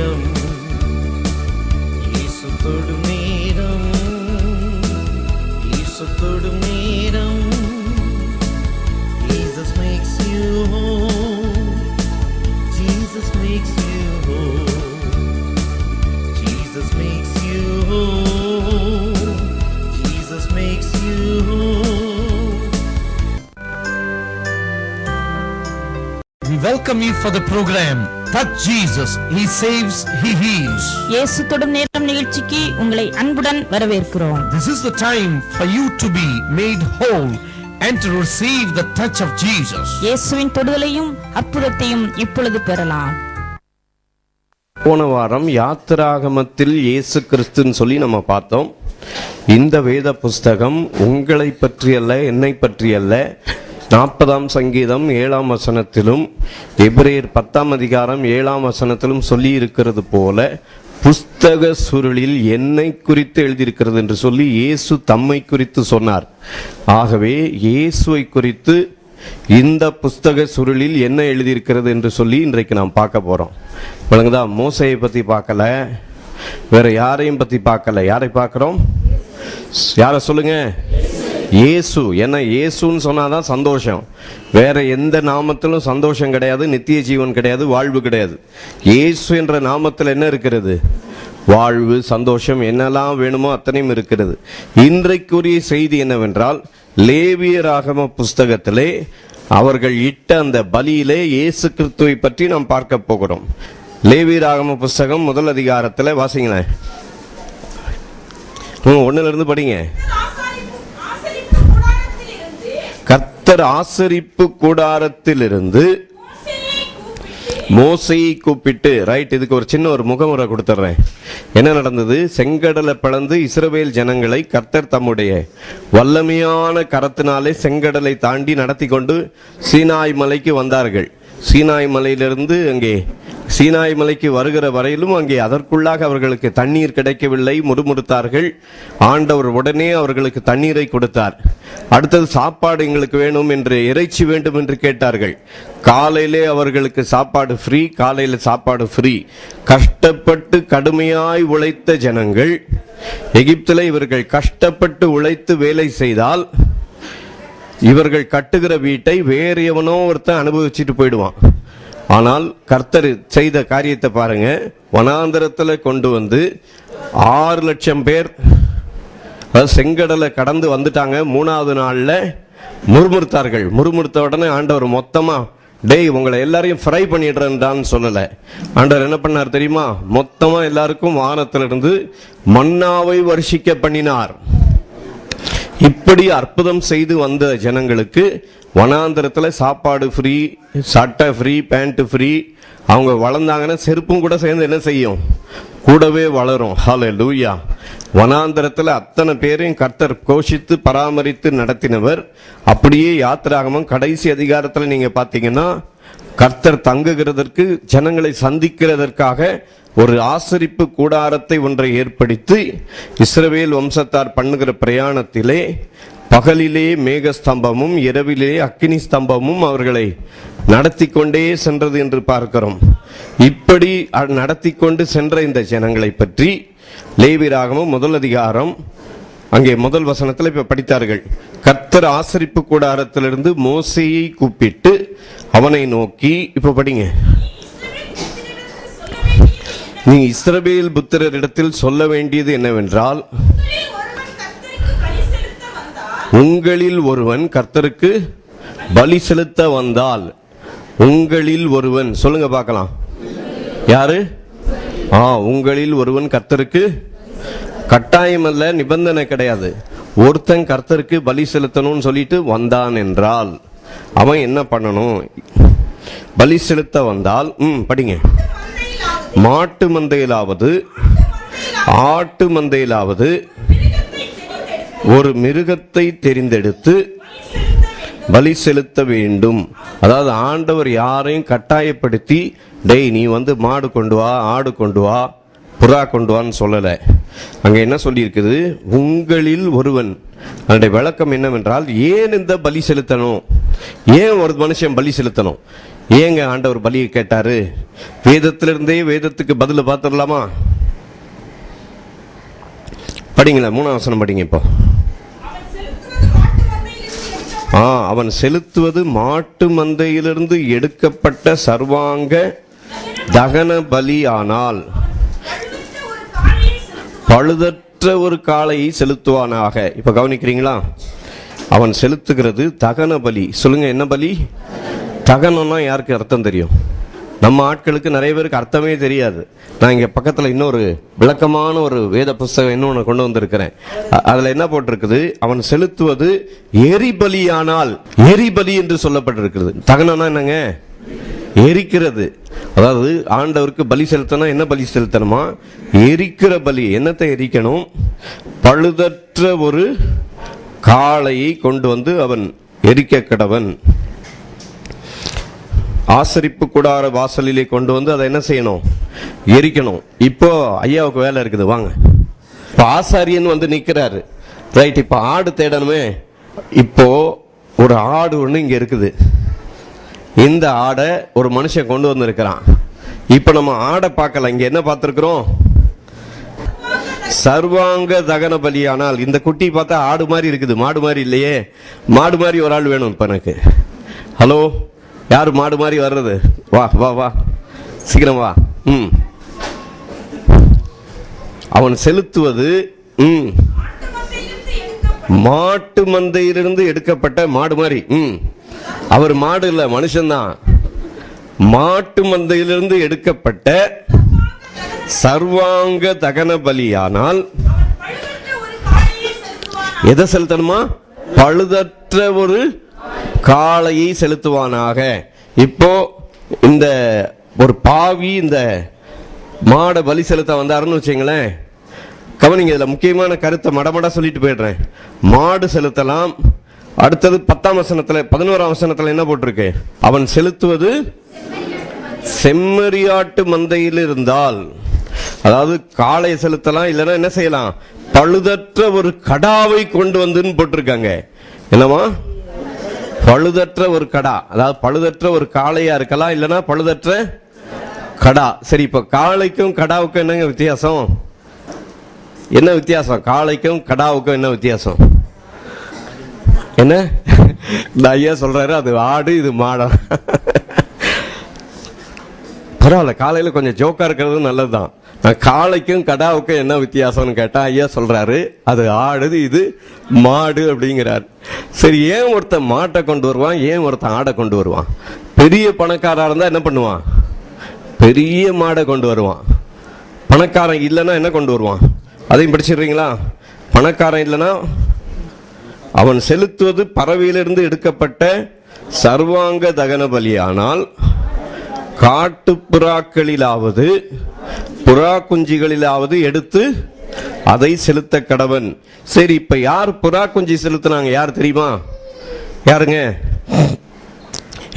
நேரம், இயேசு தொடும் நேரம், இயேசு தொடும் நேரம். Jesus makes you whole, Jesus makes you whole, Jesus makes you whole, Jesus makes you whole. We welcome you for the program Touch Jesus, He saves, He heals. இயேசு தொடும் நேரம் நிகழ்ச்சிக்கு உங்களை அன்புடன் வரவேற்கிறோம். This is the time for you to be made whole and to receive the touch of Jesus. இயேசுவின் தொடுதலையும் அற்புதத்தையும் இப்பொழுது பெறலாம். போன வாரம் யாத்திராகமத்தில் இயேசு கிறிஸ்துன்னு சொல்லி நம்ம பார்த்தோம். இந்த வேத புஸ்தகம் உங்களை பற்றியல்ல, என்னை பற்றியல்ல. 40ஆம் சங்கீதம் 7ஆம் வசனத்திலும் எபிரேயர் 10ஆம் அதிகாரம் 7ஆம் வசனத்திலும் சொல்லி இருக்கிறது போல புஸ்தக சுருளில் என்னை குறித்து எழுதியிருக்கிறது என்று சொல்லி இயேசு தம்மை குறித்து சொன்னார். ஆகவே இயேசுவை குறித்து இந்த புஸ்தக சுருளில் என்ன எழுதியிருக்கிறது என்று சொல்லி இன்றைக்கு நாம் பார்க்க போறோம். விளங்குதா? மோசையை பத்தி பார்க்கல, வேற யாரையும் பத்தி பார்க்கல. யாரை பார்க்கிறோம்? யார சொல்லுங்க? இயேசு. ஏன்னா இயேசுன்னு சொன்னாதான் சந்தோஷம். வேற எந்த நாமத்திலும் சந்தோஷம் கிடையாது, நித்திய ஜீவன் கிடையாது, வாழ்வு கிடையாது. இயேசு என்ற நாமத்தில் என்ன இருக்கிறது? வாழ்வு, சந்தோஷம், என்னெல்லாம் வேணுமோ அத்தனையும் இருக்கிறது. இன்றைக்குரிய செய்தி என்னவென்றால், லேவியராகம புஸ்தகத்திலே அவர்கள் இட்ட அந்த பலியிலே இயேசு கிறிஸ்துவை பற்றி நாம் பார்க்க போகிறோம். லேவியராகம புஸ்தகம் 1 அதிகாரத்தில் வாசிங்களேன். 1 படிங்க. கர்த்தர் ஆசரிப்பு கூடாரத்திலிருந்து மோசையை கூப்பிட்டு, ரைட், இதுக்கு ஒரு சின்ன முகமுறை கொடுத்துட்றேன். என்ன நடந்தது? செங்கடலை பிளந்து இஸ்ரவேல் ஜனங்களை கர்த்தர் தம்முடைய வல்லமையான கரத்தினாலே செங்கடலை தாண்டி நடத்தி கொண்டு சீனாய் மலைக்கு வந்தார்கள். சீனாய் மலையிலிருந்து அங்கே சீனாய் மலைக்கு வருகிற வரையிலும் அங்கே அதற்குள்ளாக அவர்களுக்கு தண்ணீர் கிடைக்கவில்லை, முறுமுறுத்தார்கள். ஆண்டவர் உடனே அவர்களுக்கு தண்ணீரை கொடுத்தார். அடுத்தது சாப்பாடு எங்களுக்கு வேணும் என்று, இறைச்சி வேண்டும் என்று கேட்டார்கள். காலையிலே அவர்களுக்கு சாப்பாடு ஃப்ரீ, காலையில் சாப்பாடு ஃப்ரீ. கஷ்டப்பட்டு கடுமையாய் உழைத்த ஜனங்கள், எகிப்தில் இவர்கள் கஷ்டப்பட்டு உழைத்து வேலை செய்தால் இவர்கள் கட்டுகிற வீட்டை வேறு எவனோ ஒருத்தன் அனுபவிச்சுட்டு போயிடுவான். ஆனால் கர்த்தர் செய்த காரியத்தை பாருங்க. வனாந்தரத்தில் கொண்டு வந்து 6 லட்சம் பேர் செங்கடலை கடந்து வந்துட்டாங்க. 3வது நாள்ல முறுமுறுத்தார்கள். முறுமுறுத்த உடனே ஆண்டவர் மொத்தமா, டேய் உங்களை எல்லாரையும் ஃப்ரை பண்ணிடுறேன்டான்னு சொல்லல. ஆண்டவர் என்ன பண்ணார் தெரியுமா? மொத்தமா எல்லாருக்கும் வானத்திலிருந்து மன்னாவை வருஷிக்க பண்ணினார். இப்படி அற்புதம் செய்து வந்த ஜனங்களுக்கு வனாந்தரத்தில் சாப்பாடு ஃப்ரீ, சட்டை ஃப்ரீ, பேண்ட் ஃப்ரீ. அவங்க வளர்ந்தாங்கன்னா செருப்பும் கூட சேர்ந்து என்ன செய்யும்? கூடவே வளரும். ஹல்லேலூயா. வனாந்தரத்தில் அத்தனை பேரையும் கர்த்தர் கோஷித்து பராமரித்து நடத்தினவர். அப்படியே யாத்திராகமம் கடைசி அதிகாரத்தில் நீங்க பார்த்தீங்கன்னா, கர்த்தர் தங்குகிறதற்கு, ஜனங்களை சந்திக்கிறதற்காக ஒரு ஆசரிப்பு கூடாரத்தை ஒன்றை ஏற்படுத்தி இஸ்ரவேல் வம்சத்தார் பண்ணுகிற பிரயாணத்திலே பகலிலே மேகஸ்தம்பமும் இரவிலே அக்கினி ஸ்தம்பமும் அவர்களை நடத்தி கொண்டே சென்றது என்று பார்க்கிறோம். இப்படி நடத்தி கொண்டு சென்ற இந்த ஜனங்களை பற்றி லேவியராகமம் 1 அதிகாரம் அங்கே 1 வசனத்தில் இப்ப படித்தார்கள். கர்த்தர் ஆசரிப்பு கூடாரத்திலிருந்து மோசேயை கூப்பிட்டு அவனை நோக்கி, இப்ப படிங்க. நீ இஸ்ரவேல் புத்திரரிடத்தில் சொல்ல வேண்டியது என்னவென்றால், உங்களில் ஒருவன் கர்த்தருக்கு பலி செலுத்த வந்தால், உங்களில் ஒருவன் சொல்லுங்க பார்க்கலாம். யாரு? உங்களில் ஒருவன் கர்த்தருக்கு, கட்டாயம் அல்ல, நிபந்தனை கிடையாது. ஒருத்தன் கர்த்தருக்கு பலி செலுத்தணும்னு சொல்லிட்டு வந்தான் என்றால் அவன் என்ன பண்ணணும்? பலி செலுத்த வந்தால் படிங்க. மாட்டு மந்தையிலாவது ஆட்டு மந்தையிலாவது ஒரு மிருகத்தை தெரிந்தெடுத்து பலி செலுத்த வேண்டும். அதாவது ஆண்டவர் யாரையும் கட்டாயப்படுத்தி, டேய் நீ வந்து மாடு கொண்டு வா, ஆடு கொண்டு வா, புறா கொண்டு வான்னு சொல்லலை. அங்க என்ன சொல்லி இருக்குது? உங்களில் ஒருவன். அதனுடைய விளக்கம் என்னவென்றால், ஏன் இந்த பலி செலுத்தணும்? ஏன் ஒரு மனுஷன் பலி செலுத்தணும்? ஏங்க ஆண்டவர் பலியை கேட்டாரு? வேதத்திலிருந்தே வேதத்துக்கு பதில பார்த்துடலாமா? படிங்களா, 3ஆம் வசனம் படிங்க. இப்போ அவன் செலுத்துவது மாட்டு மந்தையிலிருந்து எடுக்கப்பட்ட சர்வாங்க தகன பலியானால் பழுதற்ற ஒரு காளையை செலுத்துவானாக. இப்ப கவனிக்கிறீங்களா? அவன் செலுத்துகிறது தகன பலி. சொல்லுங்க, என்ன பலி? தகனம்னா யாருக்கு அர்த்தம் தெரியும்? நம்ம ஆட்களுக்கு நிறைய பேருக்கு அர்த்தமே தெரியாது. நான் இங்க பக்கத்துல இன்னொரு விளக்கமான ஒரு வேத புஸ்தகம் இன்னொன்னு கொண்டு வந்திருக்கிறேன். அதுல என்ன போட்டிருக்குது? அவன் செலுத்துவது எரிபலியானால், எரிபலி என்று சொல்லப்பட்டிருக்கிறது. தகனம்னா என்னங்க? எரிக்கிறது. அதாவது ஆண்டவருக்கு பலி செலுத்தணும். என்ன பலி செலுத்தணுமா? எரிக்கிற பலி. என்னத்தை எரிக்கணும்? பழுதற்ற ஒரு காளையை கொண்டு வந்து அவன் எரிக்க கடவன். ஆசரிப்பு கூடார வாசலிலே கொண்டு வந்து அதை என்ன செய்யணும்? எரிக்கணும். இப்போ ஐயாவுக்கு வேலை இருக்குது, வாங்க. இப்போ ஆசாரியன் வந்து நிக்கிறாரு, ரைட். இப்போ ஆடு தேடணுமே. இப்போ ஒரு ஆடு ஒன்று இங்க இருக்குது. இந்த ஆடை ஒரு மனுஷன் கொண்டு வந்து இருக்கிறான். இப்ப நம்ம ஆடை பார்க்கல, இங்க என்ன பார்த்திருக்கிறோம்? சர்வாங்க தகன பலியானால். இந்த குட்டி பார்த்தா ஆடு மாதிரி இருக்குது, மாடு மாதிரி இல்லையே. மாடு மாதிரி ஒரு ஆள் வேணும் இப்ப எனக்கு. ஹலோ, யாரு மாடு மாதிரி வர்றது? வா வா வா, சீக்கிரம் வா. அவன் செலுத்துவது மாட்டு மந்தையிலிருந்து எடுக்கப்பட்ட மாடு மாதிரி. அவர் மாடு இல்ல, மனுஷன்தான். மாட்டு மந்தையிலிருந்து எடுக்கப்பட்ட சர்வாங்க தகன பலியானால் எதை செலுத்தணுமா? பழுதற்ற ஒரு காளையை செலுத்துவானாக. இப்போ இந்த ஒரு பாவி இந்த மாடை பலி செலுத்த வந்தாருன்னு வச்சுங்களேன். கவனிங்க, இதுல முக்கியமான கருத்தை மடமடா சொல்லிட்டு போயிடுறேன். மாடு செலுத்தலாம். அடுத்தது 10ஆம் வசனத்துல 11ஆம் வசனத்துல என்ன போட்டிருக்கு? அவன் செலுத்துவது செம்மறியாட்டு மந்தையில் இருந்தால், அதாவது காளையை செலுத்தலாம். இல்லைன்னா என்ன செய்யலாம்? பழுதற்ற ஒரு கடாவை கொண்டு வந்துன்னு போட்டிருக்காங்க. என்னமா? பழுதற்ற ஒரு கடா. அதாவது பழுதற்ற ஒரு காளையா இருக்கலாம், இல்லைன்னா பழுதற்ற கடா. சரி, இப்ப காளைக்கும் கடாவுக்கும் என்னங்க வித்தியாசம்? என்ன வித்தியாசம்? காளைக்கும் கடாவுக்கும் என்ன வித்தியாசம்? என்ன ஐயா சொல்றாரு? அது ஆடு, இது மாடா. பரவாயில்ல, காலையில கொஞ்சம் ஜோக்கா இருக்கிறது நல்லதுதான். காளைக்கும் கடாவுக்கும் என்ன வித்தியாசம்னு கேட்டா ஐயா சொல்றாரு, அது ஆடு, இது மாடு அப்படிங்கிறார். சரி, ஏன் ஒருத்தன் மாட்டை கொண்டு வருவான், ஏன் ஒருத்தன் ஆடை கொண்டு வருவான்? பெரிய பணக்காரா இருந்தா என்ன பண்ணுவான்? பெரிய மாடை கொண்டு வருவான். பணக்காரன் இல்லைன்னா என்ன கொண்டு வருவான்? அதையும் படிச்சிடுறீங்களா? பணக்காரன் இல்லைன்னா அவன் செலுத்துவது பறவையிலிருந்து எடுக்கப்பட்ட சர்வாங்க தகன பலியானால் காட்டு புறாக்களிலாவது புறா குஞ்சிகளிலாவது எடுத்து அதை செலுத்த கடவன். சரி, இப்ப யார் புறா குஞ்சி செலுத்தினாங்க? யார் தெரியுமா? யாருங்க?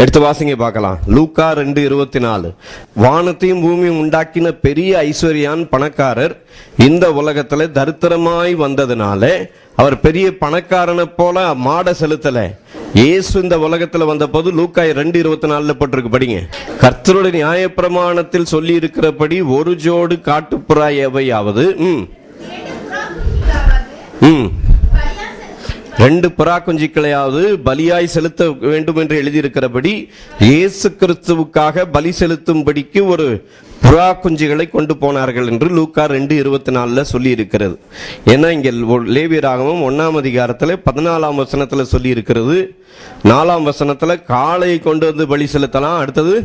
எடுத்து வாசிங்க பார்க்கலாம். லூக்கா 2:24. வானத்தையும் பூமியும் உண்டாக்கின பெரிய ஐஸ்வர்யான் பணக்காரர் இந்த உலகத்துல தரித்திரமாய் வந்ததுனால அவர் பெரிய பணக்காரனை போல மாடை செலுத்தல. இயேசு இந்த உலகத்துல வந்த போது லூக்கா 2:24 போட்டிருக்கு, படிங்க. கர்த்தருடைய நியாயப்பிரமாணத்தில் சொல்லி இருக்கிறபடி ஒரு ஜோடு காட்டுப்புறா எவையாவது 2 புறா குஞ்சுக்களையாவது பலியாய் செலுத்த வேண்டும் என்று எழுதியிருக்கிறபடி இயேசு கிறிஸ்துவுக்காக பலி செலுத்தும்படிக்கு ஒரு புறா குஞ்சுகளை கொண்டு போனார்கள் என்று லூக்கா 2:24 சொல்லி இருக்கிறது. ஏன்னா இங்க லேவியராகமம் 1ஆம் அதிகாரத்துல 14ஆம் வசனத்துல சொல்லி இருக்கிறது. 4ஆம் வசனத்துல காளையை கொண்டு வந்து பலி செலுத்தலாம். அடுத்தது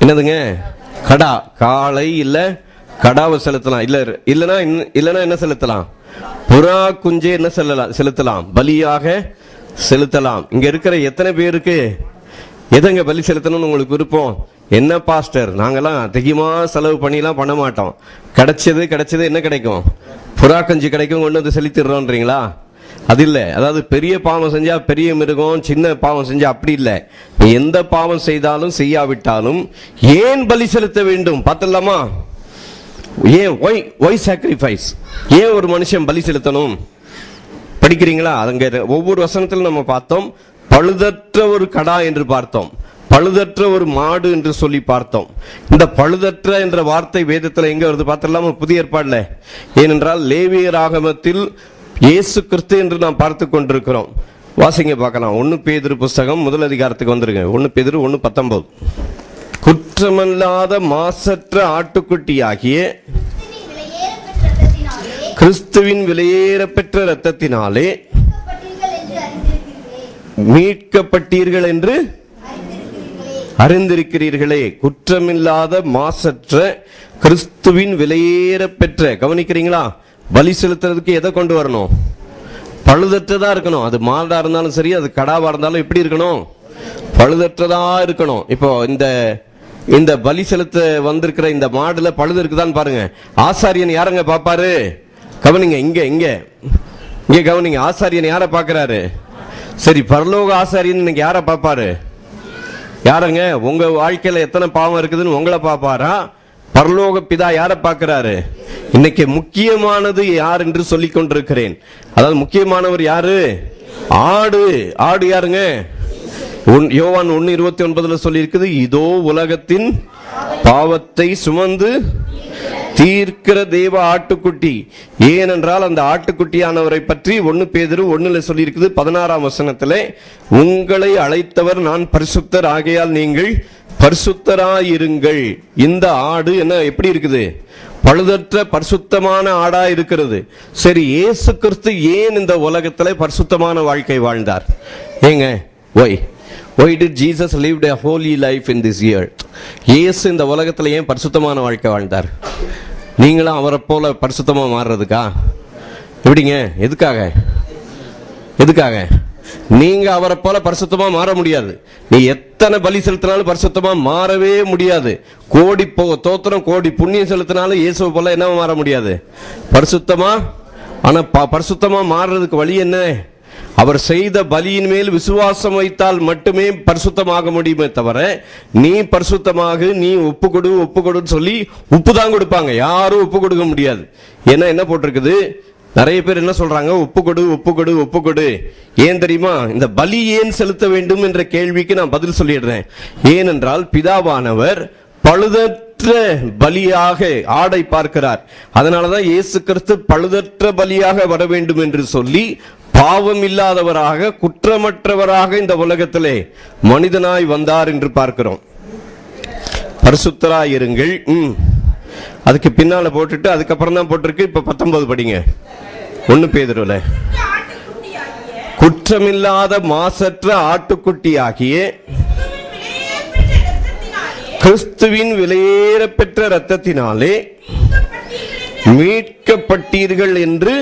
என்னதுங்க? கடா. காளை இல்ல கடாவை செலுத்தலாம். இல்லனா என்ன செலுத்தலாம்? புறா குஞ்சே என்ன செலுத்தலாம்? பலியாக செலுத்தலாம். இங்க இருக்கிற எத்தனை பேருக்கு எதங்க பலி செலுத்தணும்னு உங்களுக்கு விருப்பம்? என்ன பாஸ்டர், நாங்கெல்லாம் அதிகமா செலவு பண்ணிலாம் பண்ண மாட்டோம். கிடைச்சது என்ன கிடைக்கும்? புறா குஞ்சு கிடைக்கும், கொண்டு வந்து செலுத்திடுறோன்றீங்களா? அது இல்ல. அதாவது பெரிய பாவம் செஞ்சா பெரிய மிருகம், சின்ன பாவம் செஞ்சா அப்படி இல்ல. எந்த பாவம் செய்தாலும் செய்யாவிட்டாலும் ஏன் பலி செலுத்த வேண்டும் பார்த்தலாமா? ஏன் ஒய் சாக்ரிஃபைஸ்? ஏன் ஒரு மனுஷன் பலி செலுத்தணும்? படிக்கிறீங்களா? அங்க ஒவ்வொரு வசனத்திலும் நம்ம பார்த்தோம். பழுதற்ற ஒரு கடா என்று பார்த்தோம். பழுதற்ற ஒரு மாடு என்று சொல்லி பார்த்தோம். இந்த பழுதற்ற என்ற வார்த்தை வேதத்தில் எங்க வருது பார்த்தலாமா? புதிய ஏற்பாடுல. ஏனென்றால் லேவியராகமத்தில் இயேசு கிறிஸ்து என்று நாம் பார்த்து கொண்டிருக்கிறோம். வாசிங்க பார்க்கலாம். 1 பேதுரு புஸ்தகம் முதல் அதிகாரத்துக்கு வந்துருங்க. 1 பேதுரு 1:19. குற்றமில்லாத மாசற்ற ஆட்டுக்குட்டியாகிய கிறிஸ்துவின் விலையேற பெற்ற இரத்தத்தினாலே மீட்கப்பட்டீர்கள் என்று அறிந்திருக்கிறீர்களே. குற்றமில்லாத மாசற்ற கிறிஸ்துவின் விலையேற பெற்ற. கவனிக்கிறீங்களா? பலி செலுத்துறதுக்கு எதை கொண்டு வரணும்? பழுதற்றதா இருக்கணும். அது மாடா இருந்தாலும் சரி, அது கடாவா இருந்தாலும் எப்படி இருக்கணும்? பழுதற்றதா இருக்கணும். இப்போ இந்த பலி செலுத்த வந்திருக்கிற இந்த மாடுல பழுது இருக்குதான்னு பாருங்க. ஆசாரியன் யாரங்க பாப்பாரு? கவனிங்க, இங்க கவனிங்க. ஆசாரியன் யார பாக்குறாரு? சரி, பரலோக ஆசாரியன் இன்னைக்கு யார பாப்பாரு? யாருங்க? உங்க வாழ்க்கையில எத்தனை பாவம் இருக்குதுன்னு உங்களை பாப்பாரா? பரலோக பிதா யார பாக்குறாரு? இன்னைக்கு முக்கியமானது யார் என்று சொல்லிக் கொண்டிருக்கிறேன். அதாவது முக்கியமானவர் யாரு? ஆடு. ஆடு யாருங்க? யோவான் 1:29 சொல்லி இருக்குது, இதோ உலகத்தின் பாவத்தை சுமந்து தீர்க்கிற தேவ ஆட்டுக்குட்டி. ஏனென்றால் அந்த ஆட்டுக்குட்டியானவரை பற்றி 1 பேதுரு 1 சொல்லி இருக்குது 16ஆம் வசனத்திலே, உங்களை அழைத்தவர் நான் பரிசுத்தர் ஆகையால் நீங்கள் பரிசுத்தராயிருங்கள். இந்த ஆடு என்ன எப்படி இருக்குது? பழுதற்ற பரிசுத்தமான ஆடா இருக்கிறது. சரி, இயேசு கிறிஸ்து ஏன் இந்த உலகத்திலே பரிசுத்தமான வாழ்க்கை வாழ்ந்தார்? ஏங்க, why did Jesus lived a holy life in this earth? இயேசு இந்த உலகத்துல ஏன் பரிசுத்தமான வாழ்க்கை வாழ்ந்தார்? நீங்களும் அவரை போல பரிசுத்தமா மாறுறதுக்கா? எப்படிங்க? எதுக்காக? நீங்க அவரை போல பரிசுத்தமா மாற முடியாது. நீ எத்தனை பலி செலுத்தினாலும் பரிசுத்தமா மாறவே முடியாது. கோடி தோத்திரம், கோடி புண்ணியம் செலுத்தினாலும் இயேசுவை போல என்ன மாற முடியாது? பரிசுத்தமா. ஆனா பரிசுத்தமா மாறுறதுக்கு வழி என்ன? அவர் செய்த பலியின் மேல் விசுவாசம் வைத்தால் மட்டுமே பரிசுத்தமாக முடியுமே தவிர, நீ பரிசுத்தமாக, நீ ஒப்பு கொடுன்னு சொல்லி உப்பு தான் கொடுப்பாங்க, யாரும் ஒப்பு கொடுக்க முடியாது. ஏன்னா என்ன போட்டிருக்குது? நிறைய பேர் என்ன சொல்றாங்க? ஒப்பு கொடு. ஏன் தெரியுமா? இந்த பலி ஏன் செலுத்த வேண்டும் என்ற கேள்விக்கு நான் பதில் சொல்லிடுறேன். ஏனென்றால் பிதாவானவர் பழுதற்ற பலியாக ஆடை பார்க்கிறார். அதனாலதான் இயேசு கிறிஸ்து பழுதற்ற பலியாக வர வேண்டும் என்று சொல்லி பாவம் இல்லாதவராக, குற்றமற்றவராக இந்த உலகத்திலே மனிதனாய் வந்தார் என்று பார்க்கிறோம். பரிசுத்தராயிருங்கள். அதுக்கு பின்னால போட்டுட்டு அதுக்கப்புறம் தான் போட்டிருக்கு. இப்ப 19 படிங்க. 1 பேதுருல, குற்றமில்லாத மாசற்ற ஆட்டுக்குட்டியாகிய கிறிஸ்துவின் விலையேற பெற்ற இரத்தத்தினாலே மீட்கப்பட்டீர்கள் என்று.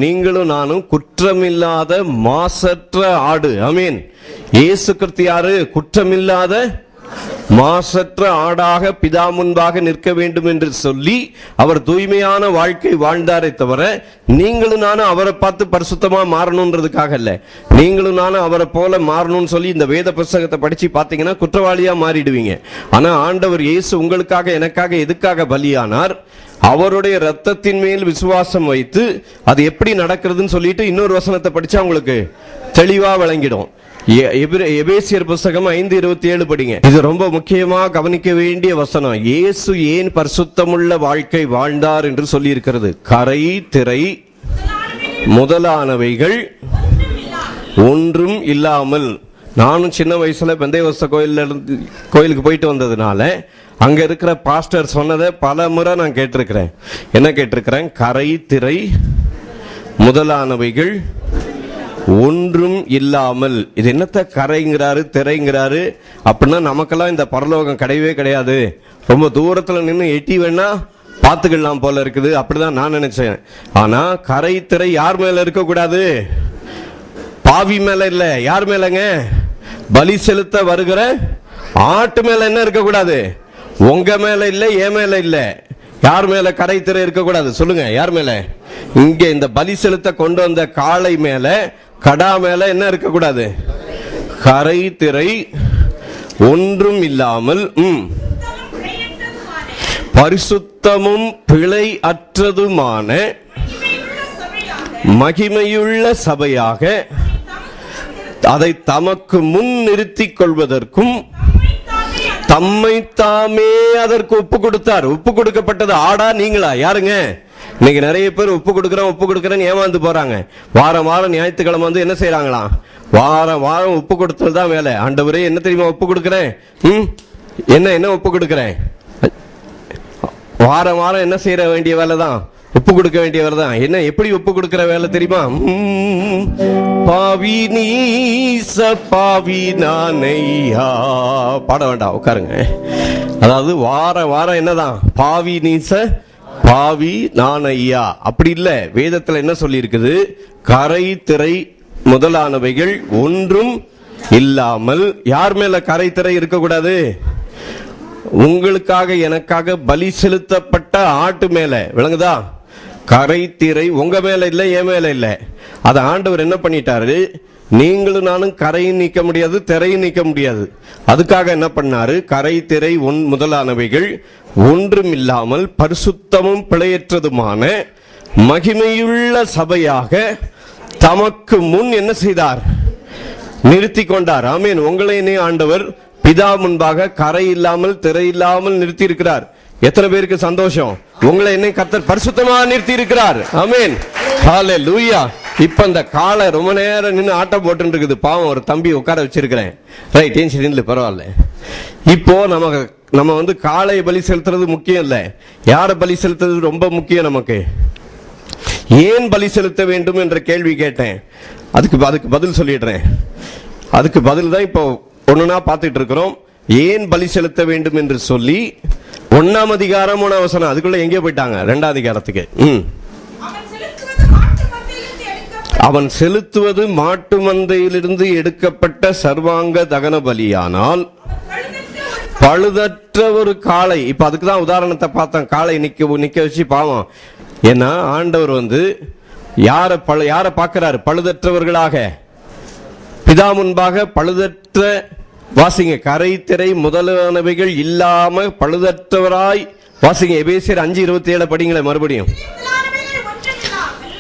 நீங்களும் நானும் குற்றமில்லாத மாசற்ற ஆடு. ஆமீன். இயேசு கிறிஸ்து யாரு? குற்றமில்லாத மாசற்ற ஆடாக பிதா முன்பாக நிற்க வேண்டும் என்று சொல்லி அவர் தூய்மையான வாழ்க்கை வாழ்ந்தாரே தவிர, நீங்களும் நானும் அவரை பார்த்து பரிசுத்தமா மாறணும்ன்றதுக்காக இல்ல. நீங்களும் நானும் அவரை போல மாறணும்னு சொல்லி இந்த வேத புஸ்தகத்தை படிச்சு பாத்தீங்கன்னா குற்றவாளியா மாறிடுவீங்க. ஆனா ஆண்டவர் இயேசு உங்களுக்காக, எனக்காக எதுக்காக பலியானார்? அவருடைய ரத்தத்தின் மேல் விசுவாசம் வைத்து அது எப்படி நடக்கிறதுன்னு சொல்லிட்டு இன்னொரு வசனத்தை படிச்சா உங்களுக்கு தெளிவா விளங்கிடும். எபேசியர் புஸ்தகம் 5:27 படிங்க. இது ரொம்ப முக்கியமா கவனிக்க வேண்டிய வசனம். இயேசு ஏன் பரிசுத்தமுள்ள வாழ்க்கை வாழ்ந்தார் என்று சொல்லி இருக்கிறது. கரை, திரை முதலானவைகள் ஒன்றும் இல்லாமல். நானும் சின்ன வயசுல பெந்தைவஸ்த கோயிலுக்கு போயிட்டு வந்ததுனால அங்க இருக்கிற பாஸ்டர் சொன்னதை பல முறை நான் கேட்டிருக்கிறேன். என்ன கேட்டிருக்கிறேன்? கரை, திரை முதலானவைகள் ஒன்றும் இல்லாமல். இது என்னத்த கரைங்கிறாரு, திரைங்கிறாரு? அப்படின்னா நமக்கெல்லாம் இந்த பரலோகம் கிடையவே கிடையாது, ரொம்ப தூரத்துல நின்று எட்டி வேணா பார்த்துக்கலாம் போல இருக்குது, அப்படிதான் நான் நினைச்சேன். ஆனா கரை, திரை யார் மேல இருக்க கூடாது? பாவி மேல இல்ல. யார் மேலங்க? பலி செலுத்த வருகிற ஆட்டு மேல என்ன இருக்க கூடாது? உங்க மேல இல்ல, என் மேல இல்ல. யார் மேல கரை, திரை இருக்க கூடாது? சொல்லுங்க, யார் மேல? இங்க இந்த பலி செலுத்த கொண்டு வந்த காளை மேல, கடா மேல என்ன இருக்க கூடாது? கரை, திரை ஒன்றும் இல்லாமல் பரிசுத்தமும் பிழை அற்றதுமான மகிமையுள்ள சபையாக அதை தமக்கு முன் நிறுத்திக் கொள்வதற்கும் தம்மை தாமே அதற்கு ஒப்பு கொடுத்தார். ஒப்பு கொடுக்கப்பட்டது ஆடா நீங்களா? யாருங்க? இன்னைக்கு நிறைய பேர் ஒப்பு கொடுக்கிறேன்னு ஏமாந்து போறாங்க. வாரம் வாரம் ஞாயிற்றுக்கிழமை வந்து என்ன செய்யறாங்களாம்? வாரம் வாரம் ஒப்பு கொடுத்தது தான் வேலை. ஆண்டவரே என்ன தெரியுமா ஒப்பு கொடுக்கிறேன்? என்ன ஒப்பு கொடுக்கிறேன்? வாரம் வாரம் என்ன செய்யற வேண்டிய வேலை தான், ஒப்பு கொடுக்க வேண்டிய வேலை தான். என்ன எப்படி ஒப்பு கொடுக்கிற வேலை தெரியுமா? பாவி நீச பாவி நானையா. பாட வேண்டாம், உட்காருங்க. அதாவது வாரம் வாரம் என்னதான்? பாவி நீச பாவி நானையா. அப்படி இல்ல, வேதத்துல என்ன சொல்லி இருக்குது? கரை திரை முதலானவைகள் ஒன்றும் இல்லாமல். யார் மேல கரை திரை இருக்கக்கூடாது? உங்களுக்காக எனக்காக பலி செலுத்தப்பட்ட ஆட்டு மேல. விளங்குதா? கரை திரை உங்க மேல இல்ல, என் மேல இல்ல. அத ஆண்டவர் என்ன பண்ணிட்டாரு? நீங்களும் நானும் கரையும் நீக்க முடியாது, திரையும் நீக்க முடியாது. அதுக்காக என்ன பண்ணாரு? கரை திரை முதலானவைகள் ஒன்றும் இல்லாமல் பரிசுத்தமும் பிழையற்றதுமான மகிமையுள்ள சபையாக தமக்கு முன் என்ன செய்தார்? நிறுத்தி கொண்டார். ஆமீன். உங்களையே ஆண்டவர் பிதா முன்பாக கரை இல்லாமல் திரை இல்லாமல் நிறுத்தி இருக்கிறார். எத்தனை பேருக்கு சந்தோஷம்? உங்களை என்னை கர்த்தர் பரிசுத்தமாக நிறுத்தி இருக்கிறார். ஆமீன். ஹல்லேலூயா. இப்ப இந்த காலை ரொம்ப நேரம் நின்று ஆட்டம் போட்டு இருக்குது. பாவம், ஒரு தம்பி உட்கார வச்சிருக்கிறேன். ரைட், ஏன் சரி, பரவாயில்ல. இப்போ நம்ம வந்து காலை பலி செலுத்துறது முக்கியம் இல்ல, யார பலி செலுத்துறது ரொம்ப முக்கியம். நமக்கு ஏன் பலி செலுத்த வேண்டும் என்ற கேள்வி கேட்டேன். அதுக்கு பதில் சொல்லிடுறேன். அதுக்கு பதில் தான் இப்போ ஒண்ணுனா பார்த்துட்டு இருக்கிறோம். ஏன் பலி செலுத்த வேண்டும் என்று சொல்லி 1ஆம் அதிகாரம் 3ஆம் வசனம். அதுக்குள்ள எங்கே போயிட்டாங்க? 2ஆம் அதிகாரத்துக்கு. அவன் செலுத்துவது மாட்டு மந்தையிலிருந்து எடுக்கப்பட்ட சர்வாங்க தகன பலியானால் பழுதற்ற ஒரு காளை. இப்ப அதுக்குதான் உதாரணத்தை பார்த்தோம். காளை நிக்க வச்சு பாவம். ஏன்னா ஆண்டவர் வந்து யார பார்க்கிறாரு? பழுதற்றவர்களாக. பிதா முன்பாக பழுதற்ற, வாசிங்க, கரை திரை முதலானவைகள் இல்லாம பழுதற்றவராய். வாசிங்க, எபேசியர் 5:27 படிங்களேன் மறுபடியும்.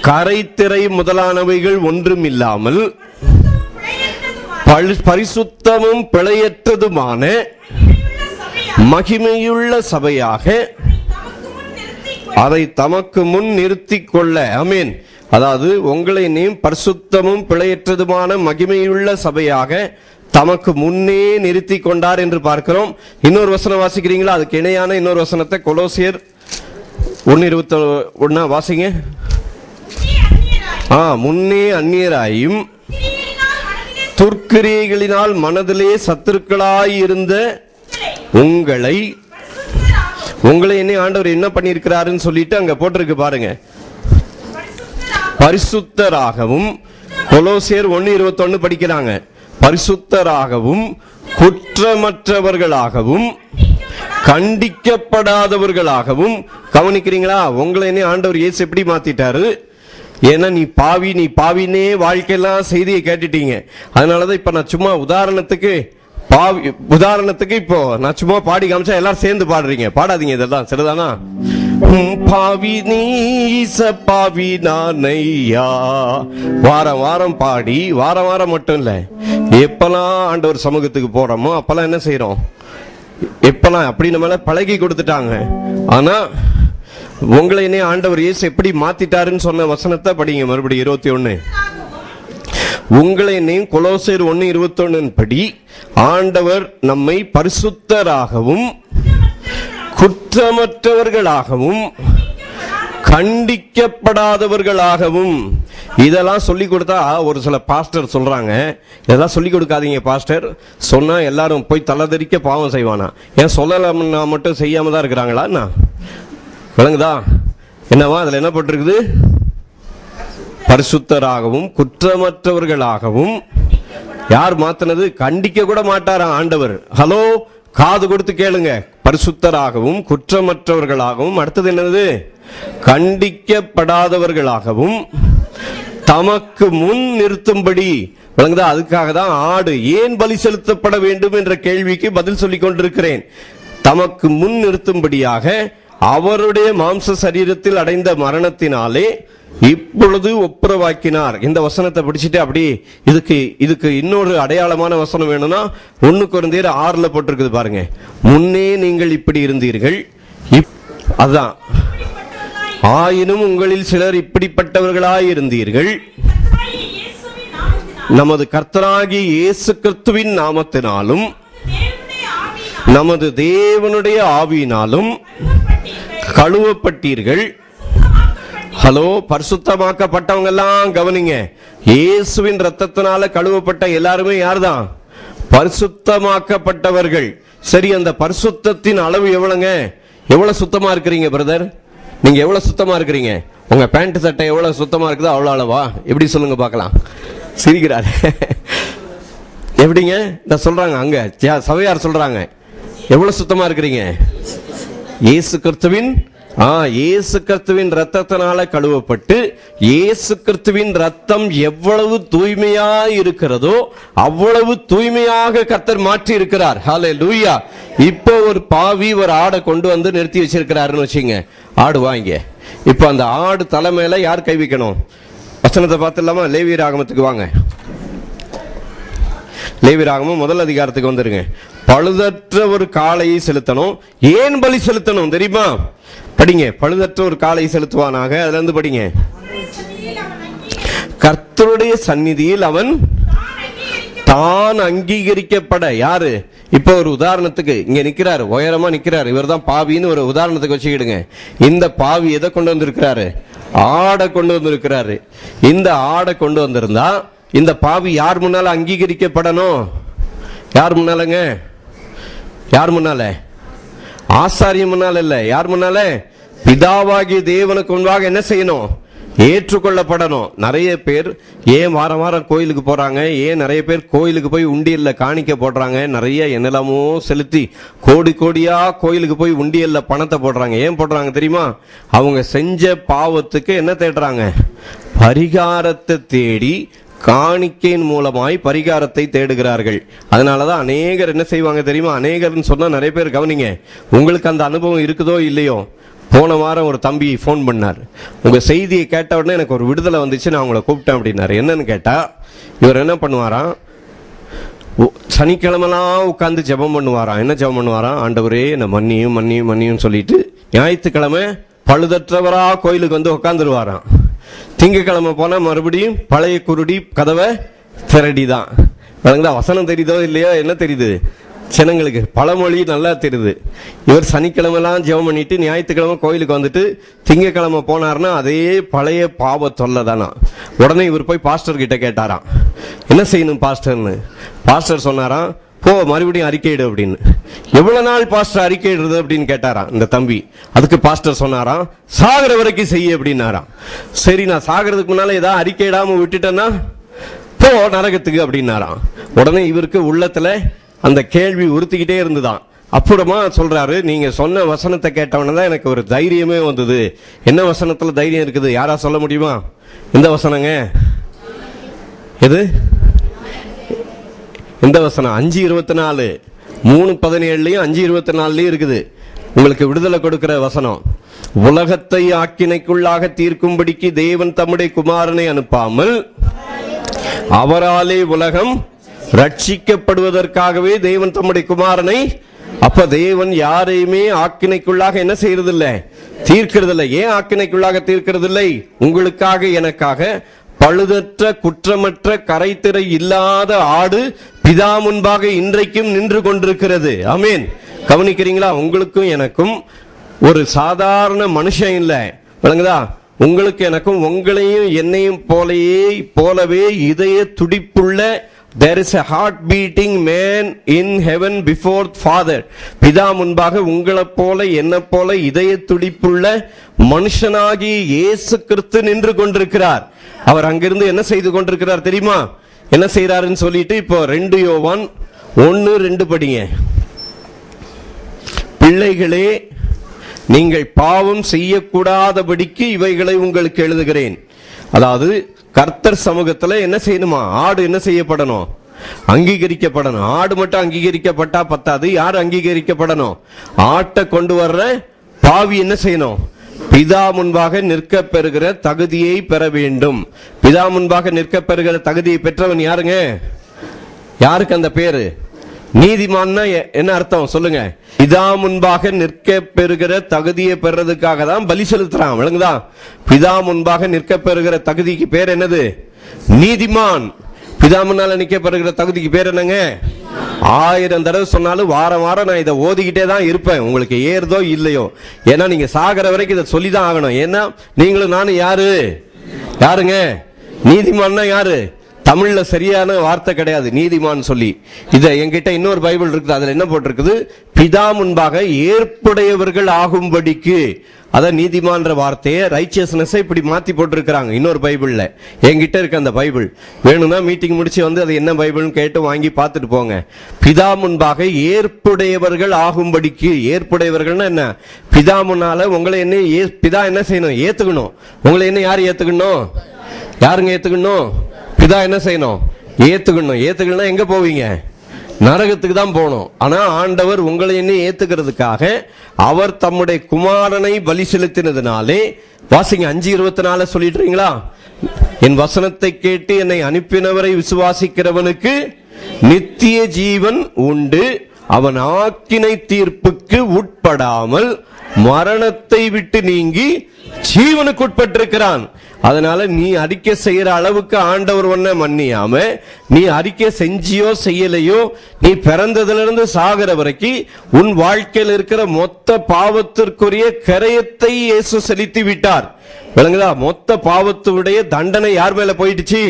கரை திரை முதலானவைகள் ஒன்றும் இல்லாமல் பரிசுத்தமும் பிழையற்றதுமான மகிமையுள்ள சபையாக அதை தமக்கு முன் நிறுத்திக் கொள்ள. ஆமீன். அதாவது உங்களை நீ பரிசுத்தமும் பிழையற்றதுமான மகிமையுள்ள சபையாக தமக்கு முன்னே நிறுத்தி கொண்டார் என்று பார்க்கிறோம். இன்னொரு வசனம் வாசிக்கிறீங்களா? அதுக்கு இணையான இன்னொரு வசனத்தை கொலோசியர் 1:21 வாசிங்க. முன்னே அந்நியராயும் துர்க்கிரியைகளினால் மனதிலே சத்துருக்களாய் இருந்த உங்களை என்ன ஆண்டவர் என்ன பண்ணியிருக்கிறாருன்னு சொல்லிட்டு அங்க போட்டிருக்கு பாருங்க. பரிசுத்தராகவும், கொலோசியர் 1:21 படிக்கிறாங்க. பரிசுத்தராகவும் குற்றமற்றவர்களாகவும் கண்டிக்கப்படாதவர்களாகவும். கவனிக்கிறீங்களா? உங்களை என்ன ஆண்டவர் இயேசு எப்படி மாத்திட்டாரு? ஏன்னா நீ பாவினே வாழ்க்கையெல்லாம் செய்தியை கேட்டுட்டீங்க. அதனாலதான் இப்ப நான் சும்மா உதாரணத்துக்கு இப்போ நான் சும்மா பாடி காமிச்சா எல்லாரும் சேர்ந்து பாடுறீங்க. பாடாதீங்க, இதெல்லாம் சரிதானா? பாவி நீச பாவி நானையா. வாரம் வாரம் பாடி, வாரம் மட்டும் இல்ல, எப்பெல்லாம் ஆண்டவர் சமூகத்துக்கு போறோமோ அப்பெல்லாம் என்ன செய்யறோம்? எப்பெல்லாம் அப்படி நம்ம பழகி கொடுத்துட்டாங்க. ஆனா உங்களை என்ன ஆண்டவர் இயேசு எப்படி மாத்திட்டாருன்னு சொன்ன வசனத்தை படிங்க மறுபடியும் 21. உங்களை கொலோசியர் 1:21 படி ஆண்டவர் நம்மை பரிசுத்தராகவும் குற்றமற்றவர்களாகவும் கண்டிக்கப்படாதவர்களாகவும். இதெல்லாம் சொல்லி கொடுத்தா ஒரு சில பாஸ்டர் சொல்றாங்க, இதெல்லாம் சொல்லி கொடுக்காதீங்க பாஸ்டர், சொன்னா எல்லாரும் போய் தலதறிக்க பாவம் செய்வானா? ஏன் சொல்லலாம்னா மட்டும் செய்யாம தான் இருக்கிறாங்களா? விளங்குதா? என்னவா அதுல என்ன போட்டிருக்குது? பரிசுத்தராகவும் குற்றமற்றவர்களாகவும். யார் மாத்தினது? கண்டிக்க கூட மாட்டாராம் ஆண்டவர். ஹலோ, காது கொடுத்து கேளுங்க. பரிசுத்தராகவும் குற்றமற்றவர்களாகவும். அடுத்தது என்னது? கண்டிக்கப்படாதவர்களாகவும் தமக்கு முன் நிறுத்தும்படி. விளங்குதா? அதுக்காக தான் ஆடு ஏன் பலி செலுத்தப்பட வேண்டும் என்ற கேள்விக்கு பதில் சொல்லிக் கொண்டிருக்கிறேன். தமக்கு முன் நிறுத்தும்படியாக அவருடைய மாம்ச சரீரத்தில் அடைந்த மரணத்தினாலே இப்பொழுது ஒப்புரவாக்கினார். இந்த வசனத்தை பிடிச்சிட்டு அப்படி இதுக்கு இன்னொரு அடையாளமான வசனம் வேணும்னா 1 கொரிந்தியர் 6 போட்டிருக்குது பாருங்க. முன்னே நீங்கள் இப்படி இருந்தீர்கள், அதான் ஆயினும் உங்களில் சிலர் இப்படிப்பட்டவர்களாய் இருந்தீர்கள், நமது கர்த்தராகிய இயேசு கிறிஸ்துவின் நாமத்தினாலும் நமது தேவனுடைய ஆவியினாலும் கழுவப்பட்டீர்கள். ஹலோ, பரிசுத்தமாக்கப்பட்டவங்க எல்லாம் கவனிங்க. இயேசுவின் ரத்தத்தினால கழுவப்பட்ட எல்லாருமே யார்தான்? பரிசுத்தமாக்கப்பட்டவர்கள். சரி, அந்த பரிசுத்தத்தின் அளவு எவ்வளவுங்க? எவ்வளவு சுத்தமா இருக்கிறீங்க பிரதர்? நீங்க எவ்வளவு சுத்தமா இருக்கிறீங்க? உங்க பேண்ட் சட்டை எவ்வளவு சுத்தமா இருக்குதோ அவ்வளவு அளவா? எப்படி சொல்லுங்க பார்க்கலாம். சிரிக்கிறார். எப்படிங்க? இந்த சொல்றாங்க அங்க சபையார் சொல்றாங்க, எவ்வளவு சுத்தமா இருக்கிறீங்க? இயேசு கிறிஸ்துவின் ரத்தத்தினால கழுவப்பட்டு, இயேசு கிறிஸ்துவின் ரத்தம் எவ்வளவு தூய்மையா இருக்கிறதோ அவ்வளவு தூய்மையாக கர்த்தர் மாற்றி இருக்கிறார். ஹல்லேலூயா. இப்போ ஒரு பாவி ஒரு ஆடை கொண்டு வந்து நிறுத்தி வச்சிருக்கிறாருன்னு வச்சுங்க. ஆடு வாங்க. இப்போ அந்த ஆடு தலை மேல யார் கை வைக்கணும்? வசனத்தை பார்த்துலாமா? லேவியராகமத்துக்கு வாங்க. லேவியராகமம் 1 அதிகாரத்துக்கு வந்துருங்க. பழுதற்ற ஒரு காளையை செலுத்தணும். ஏன் பலி செலுத்தணும் தெரியுமா? படிங்க. பழுதற்ற ஒரு காளையை செலுத்துவானாக. அதுல இருந்து படிங்க. கர்த்தருடைய சந்நிதியில் அவன் தான் அங்கீகரிக்கப்பட. யாரு? இப்ப ஒரு உதாரணத்துக்கு இங்க நிக்கிறாரு, உயரமா நிக்கிறாரு, இவர் தான் பாவின்னு ஒரு உதாரணத்துக்கு வச்சுக்கிடுங்க. இந்த பாவி எதை கொண்டு வந்திருக்கிறாரு? ஆடை கொண்டு வந்திருக்கிறாரு. இந்த ஆடை கொண்டு வந்திருந்தா இந்த பாவி யார் முன்னால அங்கீகரிக்கப்படணும்? யார் முன்னாலங்க? யார் முன்னால? ஆசாரியம் முன்னால இல்ல. யார் முன்னால? பிதாவாகிய தேவனுக்கு முன்பாக என்ன செய்யணும்? ஏற்றுக்கொள்ளப்படணும். நிறைய பேர் ஏன் வாரம் வாரம் கோயிலுக்கு போறாங்க? ஏன் நிறைய பேர் கோயிலுக்கு போய் உண்டியல்ல காணிக்க போடுறாங்க? நிறைய என்னெல்லாமோ செலுத்தி கோடி கோடியா கோயிலுக்கு போய் உண்டியல்ல பணத்தை போடுறாங்க. ஏன் போடுறாங்க தெரியுமா? அவங்க செஞ்ச பாவத்துக்கு என்ன தேடுறாங்க? பரிகாரத்தை தேடி காணிக்கையின் மூலமாய் பரிகாரத்தை தேடுகிறார்கள். அதனாலதான் அநேகர் என்ன செய்வாங்க தெரியுமா? அநேகர்னு சொன்னா நிறைய பேர் கவனிங்க. உங்களுக்கு அந்த அனுபவம் இருக்குதோ இல்லையோ, போன வாரம் ஒரு தம்பி போன் பண்ணார். உங்க செய்தியை கேட்ட உடனே எனக்கு ஒரு விடுதலை வந்துச்சு, நான் உங்களை கூப்பிட்டேன் அப்படின்னாரு. என்னன்னு கேட்டா, இவர் என்ன பண்ணுவாராம், சனிக்கிழமெல்லாம் உட்கார்ந்து ஜெபம் பண்ணுவாராம். என்ன ஜெபம் பண்ணுவாராம்? ஆண்டவரே என்ன மன்னியும் மன்னியும் மன்னியும் சொல்லிட்டு ஞாயிற்றுக்கிழமை பழுதற்றவரா கோயிலுக்கு வந்து உட்காந்துருவாராம். திங்கக்கிழமை போனா மறுபடியும் பழைய குருடி கதவை திரடிதான். வசனம் தெரியுதோ இல்லையோ, என்ன தெரியுது ஜனங்களுக்கு? பழமொழி நல்லா தெரியுது. இவர் சனிக்கிழமெல்லாம் ஜெபம் பண்ணிட்டு ஞாயிற்றுக்கிழமை கோயிலுக்கு வந்துட்டு திங்கக்கிழமை போனார்னா அதே பழைய பாவ தொல்லை தானா. உடனே இவர் போய் பாஸ்டர் கிட்ட கேட்டாராம், என்ன செய்யணும் பாஸ்டர்னு. பாஸ்டர் சொன்னாராம், போ மறுபடியும் அறிக்கையிடு அப்படின்னு. எவ்வளவு நாள் பாஸ்டர் அறிக்கையிடுறது அப்படின்னு கேட்டாராம் இந்த தம்பி. அதுக்கு பாஸ்டர் சொன்னாராம், சாகிற வரைக்கும் செய்ய அப்படின்னாராம். சரி, நான் சாகிறதுக்கு முன்னால ஏதாவது அறிக்கையிடாம விட்டுட்டேன்னா போ நரகத்துக்கு அப்படின்னாராம். உடனே இவருக்கு உள்ளத்துல அந்த கேள்வி உறுத்திக்கிட்டே இருந்துதான். அப்புறமா சொல்றாரு, நீங்க சொன்ன வசனத்தை கேட்டவன தான் எனக்கு ஒரு தைரியமே வந்தது. என்ன வசனத்துல தைரியம் இருக்குது? யாரா சொல்ல முடியுமா? இந்த வசனங்க எது? இந்த வசனம் 5:24, 3:17 5:24 இருக்குது. உங்களுக்கு விடுதலை கொடுக்கிற வசனம். உலகத்தை ஆக்கினைக்குள்ளாக தீர்க்கும்படிக்கு தேவன் தம்முடைய குமாரனை அனுப்பாமல் அவராலே உலகம் ரட்சிக்கப்படுவதற்காகவே தேவன் தம்முடைய குமாரனை. அப்ப தேவன் யாரையுமே ஆக்கினைக்குள்ளாக என்ன செய்யறது இல்லை? தீர்க்கிறது இல்லை. ஏன் ஆக்கினைக்குள்ளாக தீர்க்கிறது இல்லை? உங்களுக்காக எனக்காக பழுதற்ற குற்றமற்ற கரைத்திரை இல்லாத ஆடு பிதா முன்பாக இன்றைக்கும் நின்று கொண்டிருக்கிறது. ஆமென். கவனிக்கிறீங்களா? உங்களுக்கும் எனக்கும் ஒரு சாதாரண மனுஷன் இல்லை, விளங்குதா? உங்களுக்கு எனக்கும் உங்களையும் என்னையும் போலவே இதய துடிப்புள்ள there is a heart beating man in heaven before Father. பிதா முன்பாக உங்களை போல என்ன போல இதய துடிப்புள்ள மனுஷனாகி இயேசு கிறிஸ்து நின்று கொண்டிருக்கிறார். அவர் அங்கிருந்து என்ன செய்து கொண்டிருக்கிறார் தெரியுமா? என்ன செய்யறாருன்னு சொல்லிட்டு இப்போ 2 யோவான் 1:2 படிங்க. பிள்ளைகளே, நீங்கள் பாவம் செய்யக்கூடாதபடிக்கு இவைகளை உங்களுக்கு எழுதுகிறேன். அதாவது கர்த்தர் சமூகத்துல என்ன செய்யணுமா? ஆடு என்ன செய்யப்படணும்? அங்கீகரிக்கப்படணும். ஆடு மட்டும் அங்கீகரிக்கப்பட்டா பத்தாது. யார் அங்கீகரிக்கப்படணும்? ஆட்டை கொண்டு வர்ற பாவி என்ன செய்யணும்? பிதா முன்பாக நிற்க பெறுகிற தகுதியை பெற வேண்டும். பிதா முன்பாக நிற்க பெறுகிற தகுதியை பெற்றவன் யாருங்க? யாருக்கு அந்த பேரு? நீதிமான்னா என்ன அர்த்தம் சொல்லுங்க? பிதா முன்பாக நிற்க பெறுகிற தகுதியை பெறதுக்காக தான் பலி செலுத்துறான். விளங்குதா? பிதா முன்பாக நிற்க பெறுகிற தகுதிக்கு பேர் என்னது? நீதிமான். பிதா முன்னால நிற்க பெறுகிற தகுதிக்கு பேர் என்னங்க? 1000 தடவை சொன்னாலும் வாரம் வாரம் நான் இதை ஓதிக்கிட்டே தான் இருப்பேன், உங்களுக்கு ஏறுதோ இல்லையோ. ஏன்னா நீங்க சாகிற வரைக்கும் இதை சொல்லிதான் ஆகணும். ஏன்னா நீங்களும் நானும் யாருங்க? நீதிமான்னா யாரு? தமிழ்ல சரியான வார்த்தை கிடையாது நீதிமான் சொல்லி. இத என்கிட்ட இன்னொரு பைபிள் இருக்குது, அதுல என்ன போட்டிருக்குது? பிதா முன்பாக ஏற்புடையவர்கள் ஆகும்படிக்கு. அதான் நீதிமான்ற வார்த்தையை ரைச்சியஸ்னஸ் இப்படி மாத்தி போட்டிருக்கிறாங்க இன்னொரு பைபிள்ல. என்கிட்ட இருக்க அந்த பைபிள் வேணும்னா மீட்டிங் முடிச்சு வந்து அது என்ன பைபிள்னு கேட்டு வாங்கி பார்த்துட்டு போங்க. பிதா முன்பாக ஏற்புடையவர்கள் ஆகும்படிக்கு. ஏற்புடையவர்கள்னா என்ன? பிதா முன்னால உங்களை என்ன பிதா என்ன செய்யணும்? ஏத்துக்கணும். உங்களை என்ன யார் ஏத்துக்கணும்? யாருங்க ஏத்துக்கணும்? பிதா என்ன செய்யணும்? ஏத்துக்கணும். ஏத்துக்கணும் எங்க போவீங்க? நரகத்துக்கு தான் போகணும். ஆனா ஆண்டவர் உங்களை என்ன ஏத்துக்கிறதுக்காக அவர் தம்முடைய குமாரனை பலி செலுத்தினதுனாலே, வாசிங்க 5:24 சொல்லிடுறீங்களா? என் வசனத்தை கேட்டு என்னை அனுப்பினவரை விசுவாசிக்கிறவனுக்கு நித்திய ஜீவன் உண்டு, அவன் ஆக்கினை தீர்ப்புக்கு உட்படாமல் மரணத்தை விட்டு நீங்கி ஜீவனுக்கு உட்பட்டிருக்கிறான். அதனால நீ அறிக்கை செய்யற அளவுக்கு ஆண்டவர் ஒன்ன மன்னியாம, நீ அறிக்கை செஞ்சியோ செய்யலையோ, நீ பிறந்ததுல இருந்து சாகிற வரைக்கும் உன் வாழ்க்கையில் இருக்கிற மொத்த பாவத்திற்குரிய கரையத்தை இயேசு செலுத்தி விட்டார். விளங்குதா? மொத்த பாவத்துடைய தண்டனை யார் மேல போயிடுச்சு?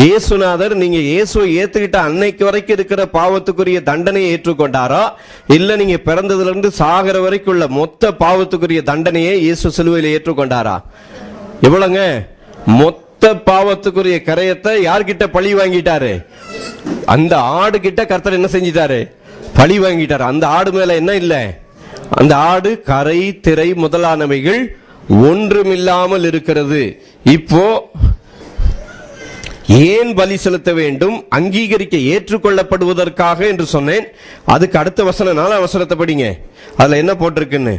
இயேசுநாதர். நீங்க இயேசுவை ஏத்துக்கிட்ட அன்னைக்கு வரைக்கும் இருக்கிற பாவத்துக்குரிய தண்டனையை ஏற்றுக்கொண்டாரா, இல்ல நீங்க பிறந்ததுல இருந்து சாகிற வரைக்கும் உள்ள மொத்த பாவத்துக்குரிய தண்டனையை இயேசு சிலுவையில் ஏற்றுக்கொண்டாரா? எவ்வளவுங்க? மொத்த பாவத்துக்குரிய கரையத்தை யார்கிட்ட பழி வாங்கிட்டாரு? அந்த ஆடு கிட்ட கர்த்தர் என்ன செஞ்சிட்டாரு? பழி வாங்கிட்டாரு. அந்த ஆடு மேல என்ன இல்ல? அந்த ஆடு கரை திரை முதலானவைகள் ஒன்றுமில்லாமல் இருக்கிறது. இப்போ ஏன் பலி செலுத்த வேண்டும்? அங்கீகரிக்க ஏற்றுக்கொள்ளப்படுவதற்காக என்று சொன்னேன். அதுக்கு அடுத்த வசனம் 4 வசனத்தை படிங்க. அதுல என்ன போட்டிருக்குன்னு.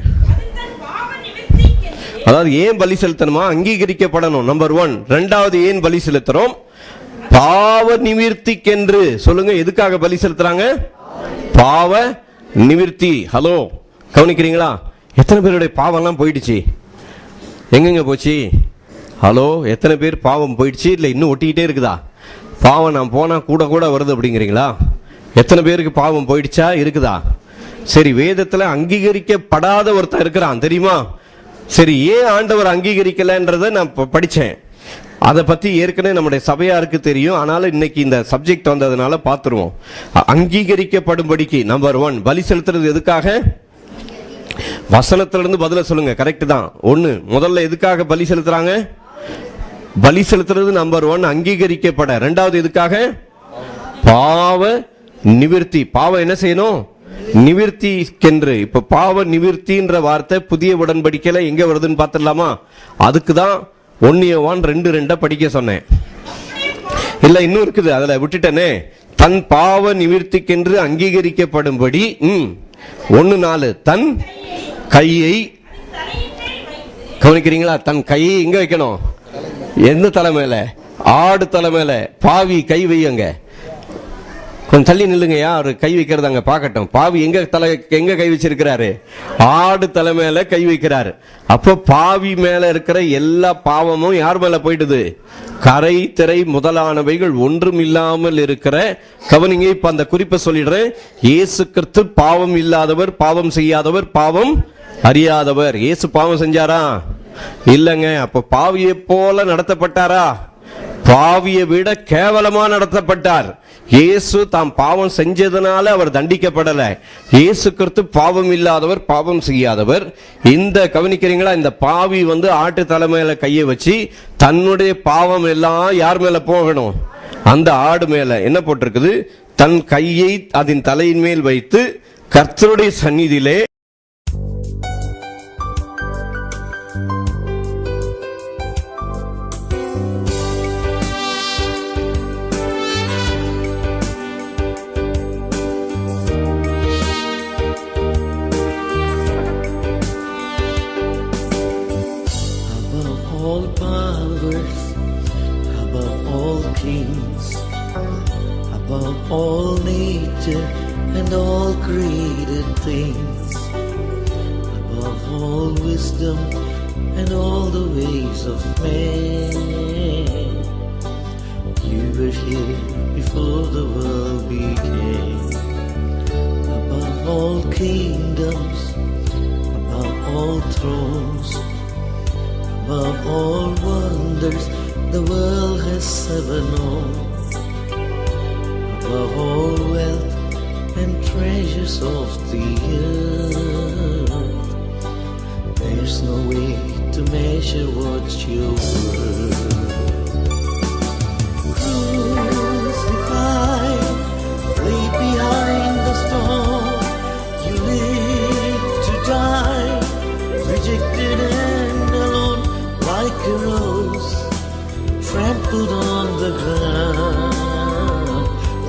அதாவது ஏன் பலி செலுத்தணுமா? அங்கீகரிக்கப்படணும், நம்பர் 1. 2வது ஏன் பலி செலுத்துறோம்? பாவ நிவிர்த்திக்கென்று. சொல்லுங்க, எதுக்காக பலி செலுத்துறாங்க? பாவ நிவிர்த்தி. ஹலோ, கவனிக்கிறீங்களா? எத்தனை பேருடைய பாவம் எல்லாம் போயிடுச்சு? எங்கெங்க போச்சு? ஹலோ, எத்தனை பேர் பாவம் போயிடுச்சு? இல்ல இன்னும் ஒட்டிக்கிட்டே இருக்குதா? பாவம் நான் போனா கூட கூட வருது அப்படிங்கிறீங்களா? எத்தனை பேருக்கு பாவம் போயிடுச்சா? இருக்குதா? சரி, வேதத்துல அங்கீகரிக்கப்படாத ஒருத்தன் இருக்கிறான் தெரியுமா? சரி, ஏன் ஆண்டவர் அங்கீகரிக்கலன்றத நான் படிச்சேன். அதை பத்தி ஏற்கனவே நம்முடைய சபையாருக்கு தெரியும். ஆனாலும் இன்னைக்கு இந்த சப்ஜெக்ட் வந்ததுனால பாத்துருவோம். அங்கீகரிக்கப்படும்படிக்கு நம்பர் 1 பலி செலுத்துறது எதுக்காக? வசனத்திலிருந்து பதில சொல்லுங்க. கரெக்ட் தான். 1 முதல்ல எதுக்காக பலி செலுத்துறாங்க? பலி செலுத்துறது நம்பர் 1 அங்கீகரிக்கப்பட. 2வது எதுக்காக? பாவ நிவிர்த்தி. பாவம் என்ன செய்யணும்? நிவிர்த்திக்கென்று. இப்ப பாவ நிவிர்த்தின்ற வார்த்தை புதிய உடன்படிக்கையில எங்க வருதுன்னு பாத்துடலாமா? அதுக்குதான் 1 யோவான் 2:2 படிக்க சொன்னேன். இல்ல இன்னும் இருக்குது, அதுல விட்டுட்டனே. தன் பாவ நிவிர்த்திக்கென்று அங்கீகரிக்கப்படும்படி 1:4 தன் கையை. கவனிக்கிறீங்களா? தன் கையை எங்க வைக்கணும்? எந்த தலை மேல? ஆடு தலை மேல. பாவி கை வையுங்க. கொஞ்சம் தள்ளி நில்லுங்கயா, அவரு கை வைக்கிறது அங்க பாக்கட்டும். பாவி எங்க கை வச்சிருக்கிறாரு? ஆடு தலை மேல கை வைக்கிறாரு. அப்போ பாவி மேல இருக்கிற எல்லா பாவமும் யார் மேல போயிடுது? கரை திரை முதலானவைகள் ஒன்றும் இல்லாமல் இருக்கிற. கவனிங்க, இப்ப அந்த குறிப்பை சொல்லிடுறேன். இயேசு கிறிஸ்து பாவம் இல்லாதவர், பாவம் செய்யாதவர், பாவம் அறியாதவர். இயேசு பாவம் செஞ்சாரா? இல்லங்க. அப்ப பாவியை போல நடத்தப்பட்டாரா? பாவியை விட கேவலமா நடத்தப்பட்டார். இயேசு தாம் பாவம் செஞ்சதுனால அவர் தண்டிக்கப்படல. இயேசு கிறிஸ்து பாவம் இல்லாதவர், பாவம் செய்யாதவர். இந்த கவனிக்கிறீங்களா? இந்த பாவி ஆட்டு தலைமையில கையை வச்சு தன்னுடைய பாவம் எல்லாம் யார் மேல போகணும்? அந்த ஆடு மேல. என்ன போட்டிருக்குது? தன் கையை அதன் தலையின் மேல் வைத்து கர்த்தருடைய சந்நிதியிலே all powers, above all kings, above all nature and all created things, above all wisdom and all the ways of man. You were here before the world began. Above all kingdoms, above all thrones, above all wonders the world has ever known, above all wealth and treasures of the earth, there's no way to measure what you're worth. Crucified, laid behind the stone, you live to die, rejected and alone, like a rose trampled on the ground.